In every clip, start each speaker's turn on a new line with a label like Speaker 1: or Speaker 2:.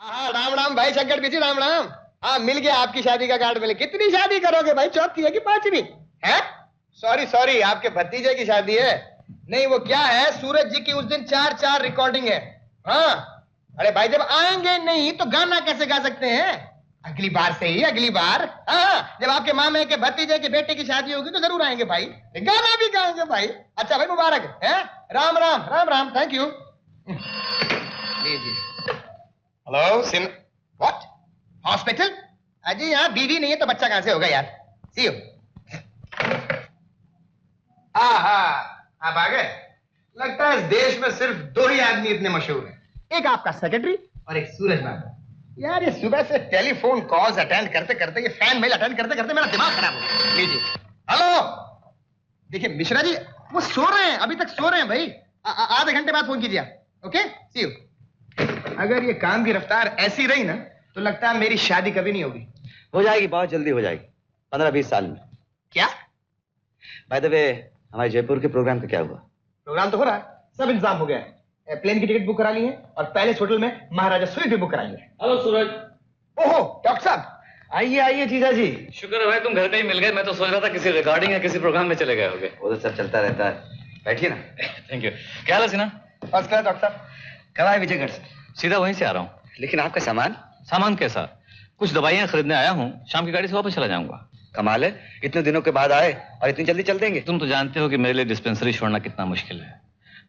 Speaker 1: हाँ राम राम भाई शंकर पीछे राम राम। हाँ मिल गया, आपकी शादी का कार्ड मिले। कितनी शादी करोगे भाई, चौथी है कि पांचवी है? सॉरी सॉरी, आपके भतीजे की शादी है। नहीं वो क्या है, सूरज जी की उस दिन 4 रिकॉर्डिंग है। हाँ अरे भाई जब आएंगे नहीं तो गाना कैसे गा सकते हैं? अगली बार से ही, अगली बार। हाँ जब आपके मामे के भतीजे के बेटे की शादी होगी तो जरूर आएंगे भाई, गाना भी गाएंगे भाई। अच्छा भाई मुबारक है। Ram Ram Ram Ram, thank you. लीजिए। हेलो सिन व्हाट हॉस्पिटल? अजी यहाँ बीवी नहीं है तो बच्चा कहां से होगा यार। सी यू। आप आ गए। लगता है इस देश में सिर्फ 2 ही आदमी इतने मशहूर हैं, एक आपका सेक्रेटरी और एक सूरज नाम। यार ये सुबह से टेलीफोन कॉल्स अटेंड करते करते, ये फैन मेल अटेंड करते करते मेरा दिमाग खराब हो गया। लीजिए। हेलो देखिए मिश्रा जी वो सो रहे हैं, अभी तक सो रहे हैं भाई। आधे घंटे बाद फोन कीजिए आप। Okay see you. अगर ये काम की रफ्तार ऐसी रही ना तो लगता है मेरी शादी कभी नहीं होगी।
Speaker 2: हो जाएगी, बहुत जल्दी हो जाएगी, 15-20 साल में।
Speaker 1: क्या?
Speaker 2: बाय द वे हमारे जयपुर के प्रोग्राम का क्या हुआ?
Speaker 1: प्रोग्राम तो हो रहा है, सब इंतजाम हो गया है। प्लेन की टिकट बुक करा ली है और पैलेस होटल में महाराजा स्वीट भी बुक कराई है।
Speaker 3: हेलो सूरज।
Speaker 1: ओहो डॉक्टर साहब।
Speaker 2: आइए आइए जीजा जी।
Speaker 3: शुक्र है भाई तुम घर पे ही मिल गए, मैं तो सोच रहा था किसी रिकॉर्डिंग या किसी प्रोग्राम में चले गए होगे।
Speaker 2: वो तो सब चलता रहता है, बैठिए ना।
Speaker 3: Thank you. क्या हाल है सिन्हा?
Speaker 1: फर्स्ट क्लास डॉक्टर साहब।
Speaker 2: कब आए विजयगढ़ से?
Speaker 3: सीधा वहीं से आ रहा हूँ।
Speaker 2: लेकिन आपका सामान?
Speaker 3: सामान कैसा? कुछ दवाइयाँ खरीदने आया हूँ, शाम की गाड़ी से वापस चला जाऊंगा।
Speaker 2: कमाल है, इतने दिनों के बाद आए और इतनी जल्दी चल देंगे?
Speaker 3: तुम तो जानते हो कि मेरे लिए डिस्पेंसरी छोड़ना कितना मुश्किल है,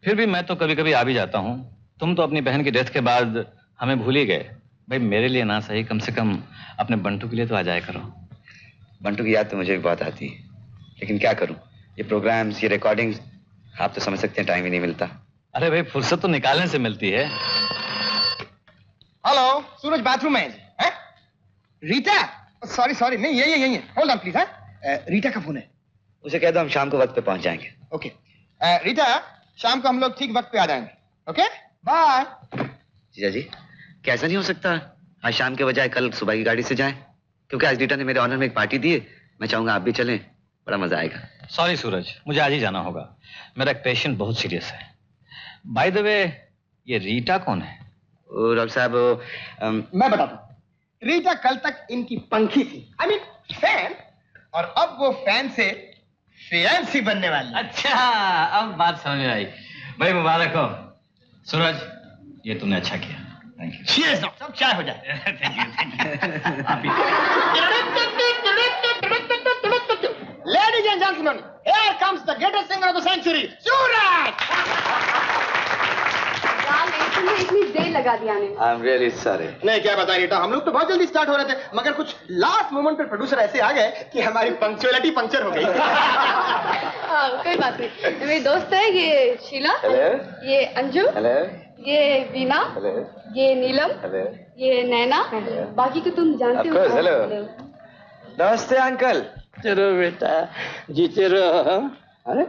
Speaker 3: फिर भी मैं तो कभी कभी आ भी जाता हूँ। तुम तो अपनी बहन की डेथ के बाद हमें भूल ही गए। भाई मेरे लिए ना सही, कम से कम अपने बंटू के लिए तो आ जाया करो।
Speaker 2: बंटू की याद तो मुझे भी बहुत आती है, लेकिन क्या करूं, ये प्रोग्राम्स, ये रिकॉर्डिंग्स, आप तो समझ सकते हैं टाइम ही नहीं मिलता।
Speaker 3: अरे भाई फुर्सत तो निकालने से मिलती है।
Speaker 1: हेलो सूरज बाथरूम में है? रीटा? सॉरी सॉरी, नहीं यही है। Hold on please. रीटा का फोन है।
Speaker 2: उसे कह दो हम शाम को वक्त पे पहुंच जाएंगे।
Speaker 1: ओके रीटा, शाम को हम लोग ठीक वक्त पे आ जाएंगे। Okay bye.
Speaker 2: जीजा जी कैसा नहीं हो सकता, आज शाम के बजाय कल सुबह की गाड़ी से जाएं, क्योंकि आज रीटा ने मेरे ऑनर में एक पार्टी दी है। मैं चाहूंगा आप भी चलें, बड़ा मजा आएगा।
Speaker 3: सॉरी सूरज, मुझे आज ही जाना होगा, मेरा एक पेशेंट बहुत सीरियस है। बाय द वे ये रीटा कौन है?
Speaker 2: डॉक्टर साहब
Speaker 1: मैं बताता हूँ। रीटा कल तक इनकी पंखी थी, आई मीन फैन, और अब वो फैन से फियांसी बनने वाली।
Speaker 3: अच्छा अब बात समझ में आई। भाई मुबारक हो सूरज, ये तुमने अच्छा किया। Thank you.
Speaker 1: चीयर्स डॉक्टर साहब, चाय हो जाए।
Speaker 3: Thank you. आप भी।
Speaker 1: Ladies and gentlemen, here comes the greatest singer of the century, Suraj!
Speaker 4: तुमने इतनी देर लगा दी आने में।
Speaker 2: I am really sorry.
Speaker 1: नहीं क्या बताएं रीटा, हम लोग तो बहुत जल्दी स्टार्ट हो रहे थे, मगर कुछ लास्ट मोमेंट पे प्रोड्यूसर ऐसे आ गए कि हमारी पंक्चुअलिटी पंक्चर हो गई।
Speaker 4: कोई बात नहीं। मेरी दोस्त है ये शीला।
Speaker 2: हेलो।
Speaker 4: ये अंजू।
Speaker 2: हेलो।
Speaker 4: ये वीना।
Speaker 2: हेलो।
Speaker 4: ये नीलम।
Speaker 2: हेलो।
Speaker 4: ये नैना। बाकी तो तुम जानते हो।
Speaker 2: हेलो। नमस्ते अंकल।
Speaker 5: चलो बेटा जीते रहो। अरे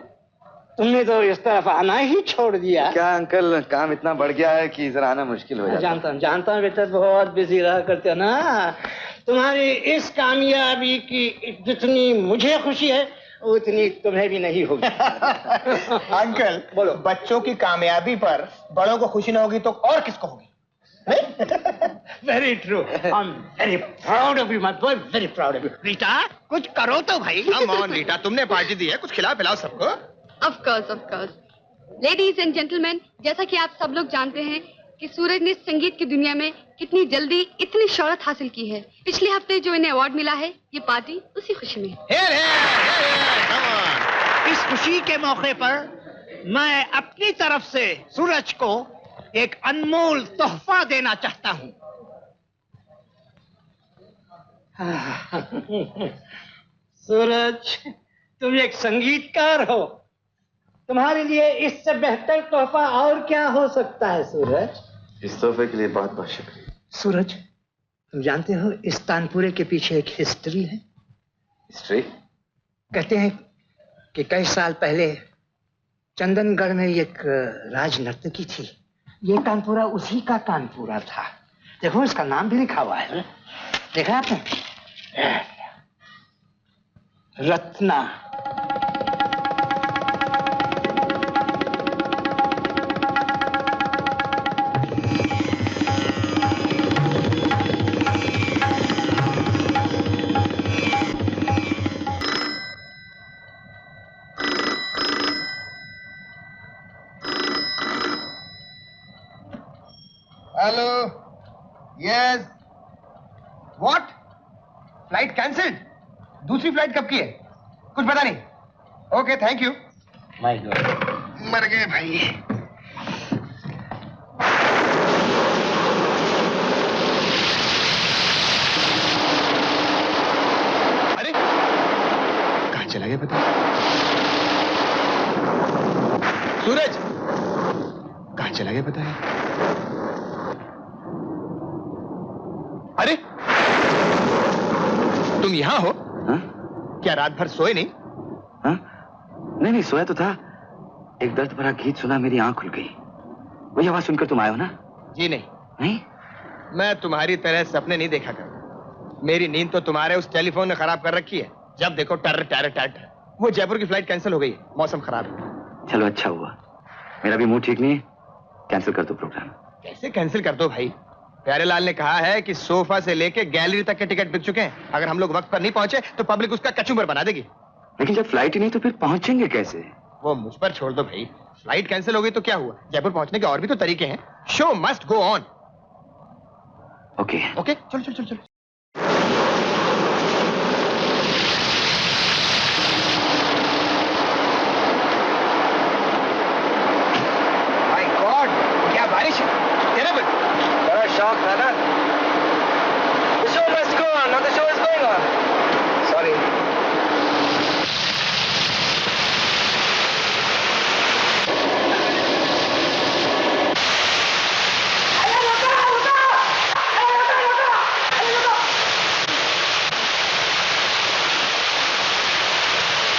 Speaker 5: तुमने तो इस तरफ आना ही छोड़ दिया।
Speaker 2: क्या अंकल, काम इतना बढ़ गया है कि इधर आना मुश्किल हो जाता है।
Speaker 5: जानता हूँ बेटा, बहुत बिजी रहा करते हो ना। तुम्हारी इस कामयाबी की जितनी मुझे खुशी है उतनी तुम्हें भी नहीं होगी।
Speaker 1: अंकल बोलो, बच्चों की कामयाबी पर बड़ों को खुशी ना होगी तो और किसको होगी?
Speaker 5: Very true. I am very proud of you my boy, very proud of you. Rita कुछ करो तो भाई।
Speaker 1: कम ऑन रीटा, तुमने पार्टी दी है, कुछ खिलाओ पिलाओ सबको।
Speaker 4: Of course. Ladies and gentleman, जैसा कि आप सब लोग जानते हैं कि सूरज ने संगीत की दुनिया में कितनी जल्दी इतनी शोहरत हासिल की है। पिछले हफ्ते जो इन्हें अवार्ड मिला है, ये पार्टी उसी खुशी में है।
Speaker 5: इस खुशी के मौके पर मैं अपनी तरफ से सूरज को एक अनमोल तोहफा देना चाहता हूं। सूरज तुम एक संगीतकार हो, तुम्हारे लिए इससे बेहतर तोहफा और क्या हो सकता है सूरज?
Speaker 2: इस तोहफे के लिए बहुत बहुत शुक्रिया।
Speaker 5: सूरज तुम जानते हो इस तानपुरे के पीछे एक हिस्ट्री है।
Speaker 2: हिस्ट्री?
Speaker 5: कहते हैं कि कई साल पहले चंदनगढ़ में एक राज नर्तकी थी। ये तानपुरा उसी का तानपुरा था। देखो इसका नाम भी लिखा हुआ है, देखा आपने? Ratna.
Speaker 1: Hello, yes, what? Flight cancelled? दूसरी फ्लाइट कब की है? कुछ पता नहीं। Okay, thank you.
Speaker 2: My God,
Speaker 1: मर गए भाई। अरे
Speaker 2: कहाँ चला गया पता?
Speaker 1: सूरज,
Speaker 2: कहाँ चला गया पता है?
Speaker 1: अरे तुम यहां हो?
Speaker 2: हाँ?
Speaker 1: क्या रात भर सोए नहीं?
Speaker 2: हाँ? नहीं नहीं, सोया तो था। एक दर्द भरा गीत सुना, मेरी आंख खुल गई। वही आवाज सुनकर तुम आए हो ना?
Speaker 1: जी नहीं,
Speaker 2: नहीं?
Speaker 1: मैं तुम्हारी तरह सपने नहीं देखा करता। मेरी नींद तो तुम्हारे उस टेलीफोन ने खराब कर रखी है। जब देखो टर टर टर टर। वो जयपुर की फ्लाइट कैंसिल हो गई है, मौसम खराब है।
Speaker 2: चलो अच्छा हुआ, मेरा भी मूड ठीक नहीं है। कैंसिल कर दो प्रोग्राम।
Speaker 1: कैसे कैंसिल कर दो भाई? प्यारेलाल ने कहा है कि सोफा से लेके गैलरी तक के टिकट बिक चुके हैं। अगर हम लोग वक्त पर नहीं पहुंचे तो पब्लिक उसका कचूमर बना देगी।
Speaker 2: लेकिन जब फ्लाइट ही नहीं तो फिर पहुंचेंगे कैसे?
Speaker 1: वो मुझ पर छोड़ दो भाई। फ्लाइट कैंसिल हो गई तो क्या हुआ? जयपुर पहुंचने के और भी तो तरीके हैं। Show must go on.
Speaker 2: Okay.
Speaker 1: Okay, चलो चलो चलो चलो। माय गॉड, क्या बारिश है! टेरेबल।
Speaker 2: बड़ा शौक था ना? The show must go on, now the show is going on.
Speaker 1: Sorry.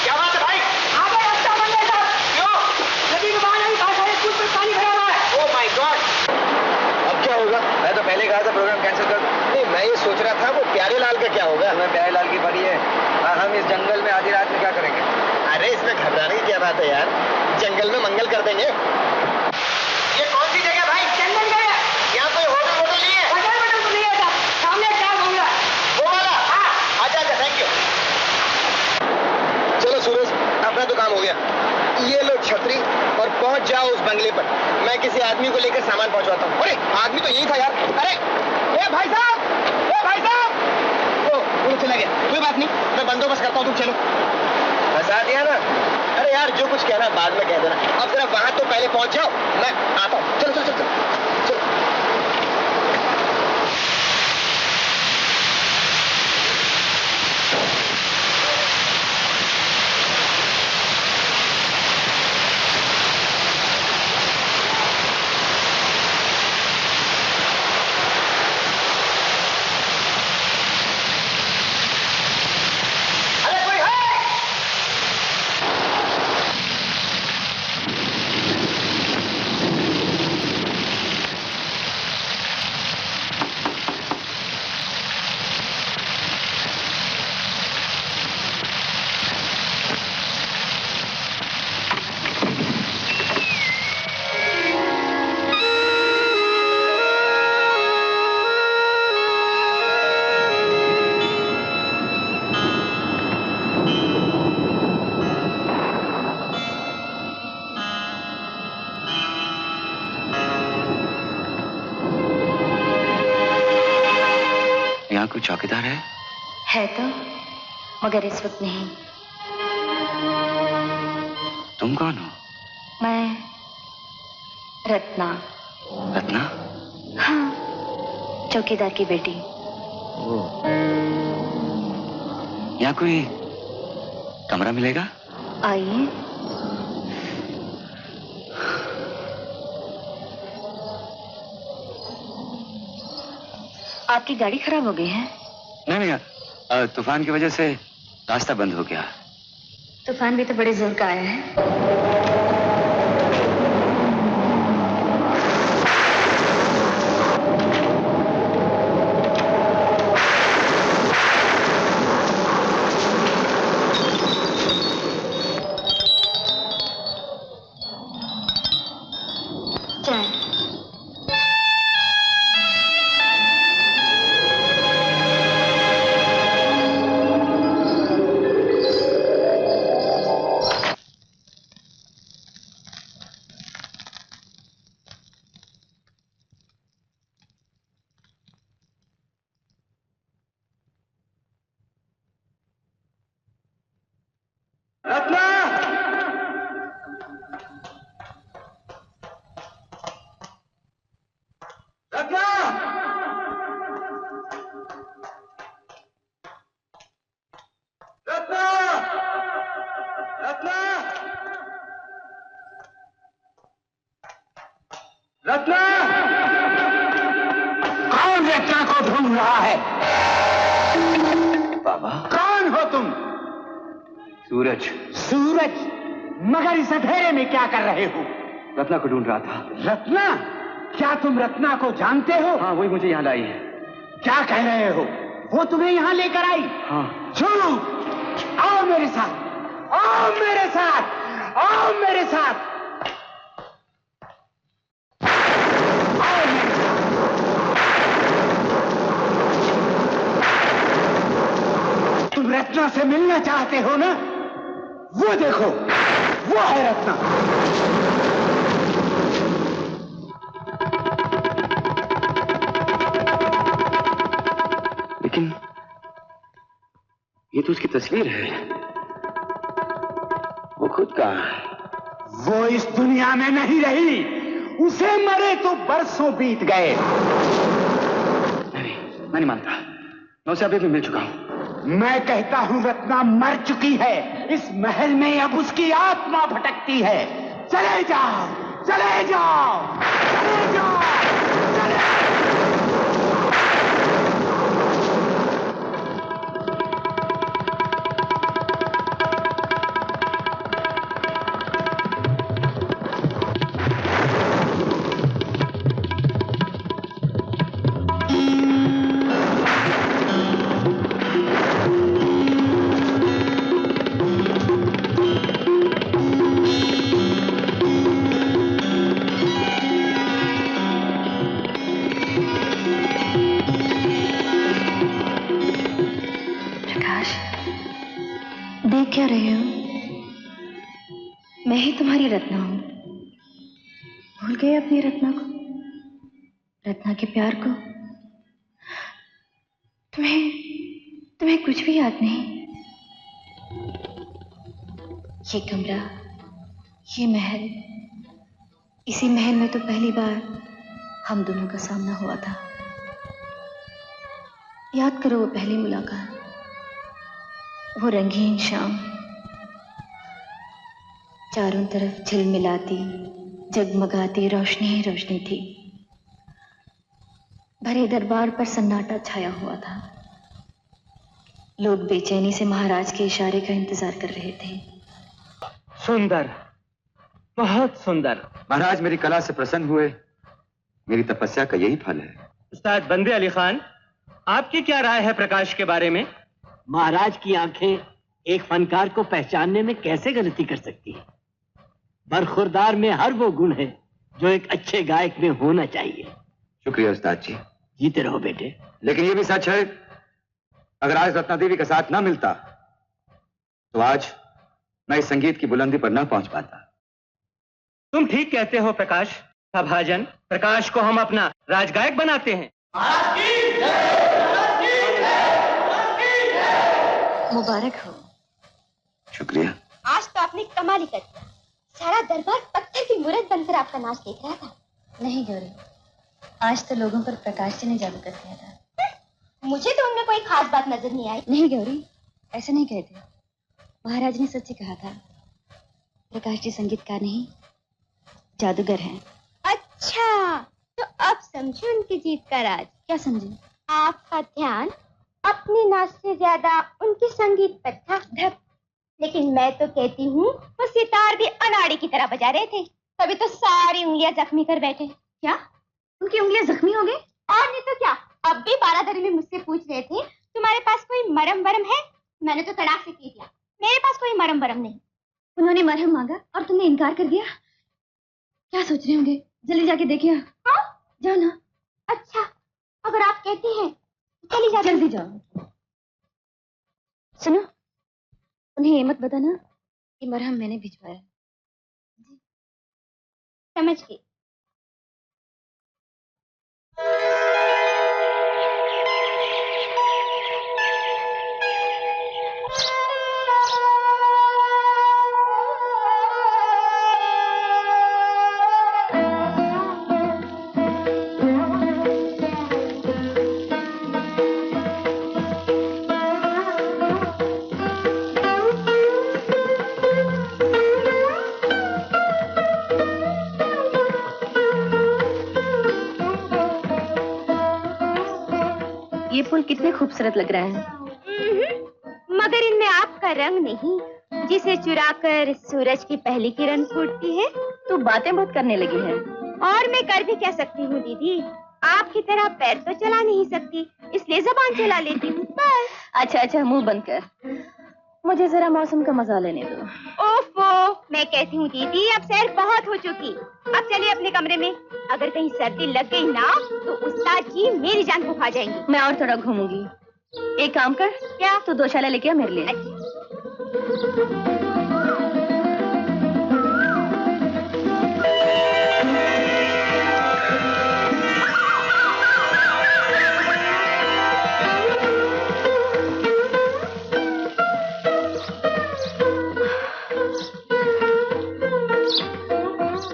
Speaker 1: क्या बात है भाई? क्यों? Oh my God!
Speaker 2: अब क्या होगा? मैं तो पहले कहा था प्रोग्राम कैंसिल कर दो।
Speaker 1: नहीं, मैं ये सोच रहा था वो प्यारेलाल का क्या होगा।
Speaker 2: मैं प्यारेलाल की परी है और हम इस जंगल में आधी रात में क्या करेंगे?
Speaker 1: अरे इसमें घबराने की क्या बात है यार? जंगल में मंगल कर देंगे। ये कौन सी जगह भाई? यहाँ कोई होटल वोटल नहीं है? वो वाला? अच्छा अच्छा, थैंक यू। चलो सूरज, अपना तो काम हो गया। ये लो छतरी और पहुंच जाओ उस बंगले पर। मैं किसी आदमी को लेकर सामान पहुंचवाता हूँ। अरे आदमी तो यही था यार। अरे ए भाई साहब, ए भाई साहब! वो चला गया। कोई बात नहीं, मैं बंदोबस्त करता हूँ, तुम चलो। फंसा दिया ना? अरे यार, जो कुछ कहना बाद में कह देना। अब जरा वहां तो पहले पहुंच जाओ, मैं आता हूँ। चलो चलो चलो चलो चलो। अरे कोई है?
Speaker 2: यहाँ कोई चौकीदार है
Speaker 6: तो मगर इस वक्त नहीं।
Speaker 2: तुम कौन हो?
Speaker 6: मैं रत्ना।
Speaker 2: रत्ना?
Speaker 6: हाँ, चौकीदार की बेटी।
Speaker 2: यहाँ कोई कमरा मिलेगा?
Speaker 6: आइए। आपकी गाड़ी खराब हो गई है?
Speaker 2: नहीं नहीं, तूफान की वजह से रास्ता बंद हो गया।
Speaker 6: तूफान भी तो बड़े जोर का आया है। चाय।
Speaker 5: रत्ना! रत्ना! रत्ना! रत्ना! रत्ना! कौन रत्ना को ढूंढ रहा है?
Speaker 2: बाबा,
Speaker 5: कौन हो तुम?
Speaker 2: सूरज।
Speaker 5: सूरज? मगर इस अंधेरे में क्या कर रहे हो?
Speaker 2: रत्ना को ढूंढ रहा था।
Speaker 5: रत्ना? क्या तुम रत्ना को जानते हो?
Speaker 2: हाँ, वही मुझे यहाँ लाई है।
Speaker 5: क्या कह रहे हो? वो तुम्हें यहाँ लेकर आई?
Speaker 2: हाँ।
Speaker 5: झूठ! आओ मेरे साथ, आओ मेरे साथ, आओ मेरे साथ, आओ मेरे साथ। तुम रत्ना से मिलना चाहते हो ना? वो देखो, वो है रत्ना।
Speaker 2: लेकिन ये तो उसकी तस्वीर है। वो खुद का।
Speaker 5: वो इस दुनिया में नहीं रही। उसे मरे तो बरसों बीत गए।
Speaker 2: नहीं, मैं नहीं मानता। मैं उसे अभी भी मिल चुका हूं।
Speaker 5: मैं कहता हूं रत्ना मर चुकी है। इस महल में अब उसकी आत्मा भटकती है। चले जाओ, चले जाओ, चले जाओ, चले जाओ।
Speaker 6: देख क्या रहे हो? मैं ही तुम्हारी रत्ना हूं। भूल गए अपनी रत्ना को, रत्ना के प्यार को? तुम्हें कुछ भी याद नहीं? ये कमरा, ये महल, इसी महल में तो पहली बार हम दोनों का सामना हुआ था। याद करो वो पहली मुलाकात, वो रंगीन शाम, चारों तरफ झिलमिलाती जगमगाती रोशनी ही रोशनी थी। भरे दरबार पर सन्नाटा छाया हुआ था। लोग बेचैनी से महाराज के इशारे का इंतजार कर रहे थे।
Speaker 5: सुंदर, बहुत सुंदर।
Speaker 2: महाराज मेरी कला से प्रसन्न हुए। मेरी तपस्या का यही फल है।
Speaker 7: उस्ताद बंदे अली खान, आपकी क्या राय है प्रकाश के बारे में?
Speaker 8: महाराज की आंखें एक फनकार को पहचानने में कैसे गलती कर सकती है? बरखुरदार में हर वो गुण है जो एक अच्छे गायक में होना चाहिए।
Speaker 2: शुक्रिया उस्ताद जी।
Speaker 8: जीते रहो बेटे।
Speaker 2: लेकिन ये भी सच है, अगर आज रत्ना देवी का साथ ना मिलता तो आज मैं इस संगीत की बुलंदी पर ना पहुंच पाता।
Speaker 7: तुम ठीक कहते हो प्रकाश। सभाजन, प्रकाश को हम अपना राजगायक बनाते हैं।
Speaker 6: मुबारक हो।
Speaker 2: शुक्रिया।
Speaker 9: आज तो आपने कमाल ही कर दिया। सारा दरबार पत्थर की मूर्त बनकर आपका नाच देख रहा था।
Speaker 6: नहीं गौरी, आज तो लोगों पर प्रकाश जी ने जादू कर दिया था।
Speaker 9: मुझे तो उनमें कोई खास बात नजर नहीं आई।
Speaker 6: नहीं गौरी, ऐसा नहीं कहते। महाराज ने सच ही कहा था। प्रकाश जी संगीतकार नहीं, जादूगर हैं।
Speaker 9: अच्छा, तो अब समझे उनकी जीत का राज।
Speaker 6: क्या समझे?
Speaker 9: आपका ध्यान अपने नाच से ज्यादा उनके संगीत पर था। धप। लेकिन मैं तो कहती हूँ वो सितार भी अनाड़ी की तरह बजा रहे थे, तभी तो सारी उंगलियां जख्मी कर बैठे।
Speaker 6: क्या उनकी उंगलियां जख्मी हो गई?
Speaker 9: और नहीं तो क्या। अब भी बारादरी में मुझसे पूछ रहे थे तुम्हारे पास कोई मरम वरम है। मैंने तो तड़ाक से कह दिया मेरे पास कोई मरम वरम नहीं।
Speaker 6: उन्होंने मरहम मांगा और तुमने इनकार कर दिया। क्या सोच रहे होंगे? जल्दी जाके देखिए।
Speaker 9: हाँ?
Speaker 6: जाओ ना।
Speaker 9: अच्छा, अगर आप कहती हैं चली जा।
Speaker 6: जल्दी जाओ। सुनो, उन्हें ये मत बताना कि मरहम मैंने भिजवाया।
Speaker 9: समझ गई।
Speaker 6: ये फूल कितने खूबसूरत लग रहे हैं।
Speaker 9: मगर इनमें आपका रंग नहीं, जिसे चुराकर सूरज की पहली किरण फूटती है।
Speaker 6: तू बातें बहुत करने लगी है।
Speaker 9: और मैं कर भी क्या सकती हूँ दीदी, आपकी तरह पैर तो चला नहीं सकती, इसलिए जबान चला लेती हूँ बस।
Speaker 6: अच्छा अच्छा, मुंह बंद कर, मुझे जरा मौसम का मजा लेने दो।
Speaker 9: ओफो, मैं कहती हूँ दीदी अब सैर बहुत हो चुकी, अब चलिए अपने कमरे में। अगर कहीं सर्दी लग गई ना तो उस्ताद जी मेरी जान को खा जाएंगे।
Speaker 6: मैं और थोड़ा घूमूंगी। एक काम कर,
Speaker 9: क्या?
Speaker 6: तू 2 शाला लेके आ मेरे लिए।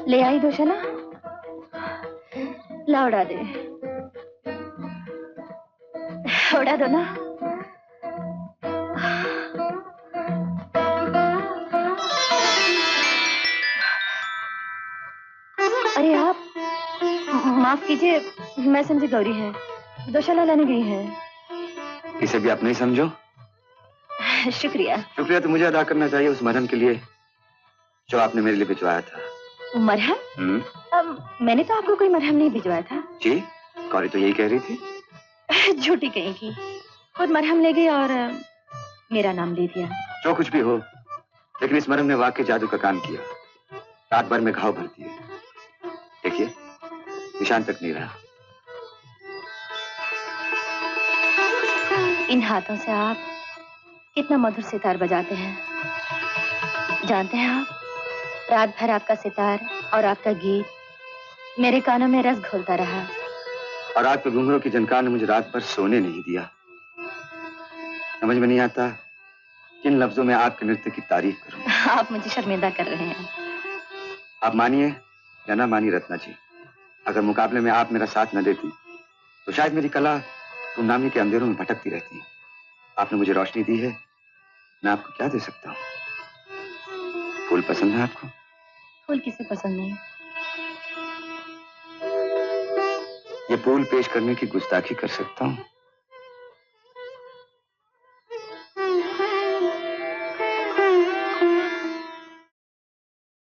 Speaker 6: ले आई 2 शाला, ला उड़ा दे, उड़ा दो ना। अरे आप माफ कीजिए, मैं समझी गौरी है, 2 शाला लाने गई है।
Speaker 2: इसे भी आप नहीं समझो।
Speaker 6: शुक्रिया।
Speaker 2: शुक्रिया तो मुझे अदा करना चाहिए उस मरहम के लिए जो आपने मेरे लिए भिजवाया था।
Speaker 6: मरहम? मैंने तो आपको कोई मरहम नहीं भिजवाया था।
Speaker 2: जी, गौरी तो यही कह रही थी।
Speaker 6: झूठी कहेगी, खुद मरहम ले गई और मेरा नाम ले दिया।
Speaker 2: जो कुछ भी हो, लेकिन इस मरहम ने वाकई जादू का काम किया, रात भर में घाव भर दिए। देखिए, निशान तक नहीं रहा।
Speaker 6: इन हाथों से आप कितना मधुर सितार बजाते हैं। जानते हैं आप, रात भर आपका सितार और आपका गीत मेरे कानों में रस घोलता रहा।
Speaker 2: और आपके घुंघरू की झनकार ने मुझे रात भर सोने नहीं दिया। समझ में नहीं आता किन लफ्जों में आपके नृत्य की तारीफ करूं।
Speaker 6: आप मुझे शर्मिंदा कर रहे हैं।
Speaker 2: आप मानिए या ना मानिए रत्ना जी, अगर मुकाबले में आप मेरा साथ न देती तो शायद मेरी कला गुमनामी के अंधेरों में भटकती रहती। आपने मुझे रोशनी दी है, मैं आपको क्या दे सकता हूँ? फूल पसंद है आपको?
Speaker 6: फूल किसे पसंद नहीं?
Speaker 2: ये फूल पेश करने की गुस्ताखी कर सकता हूँ?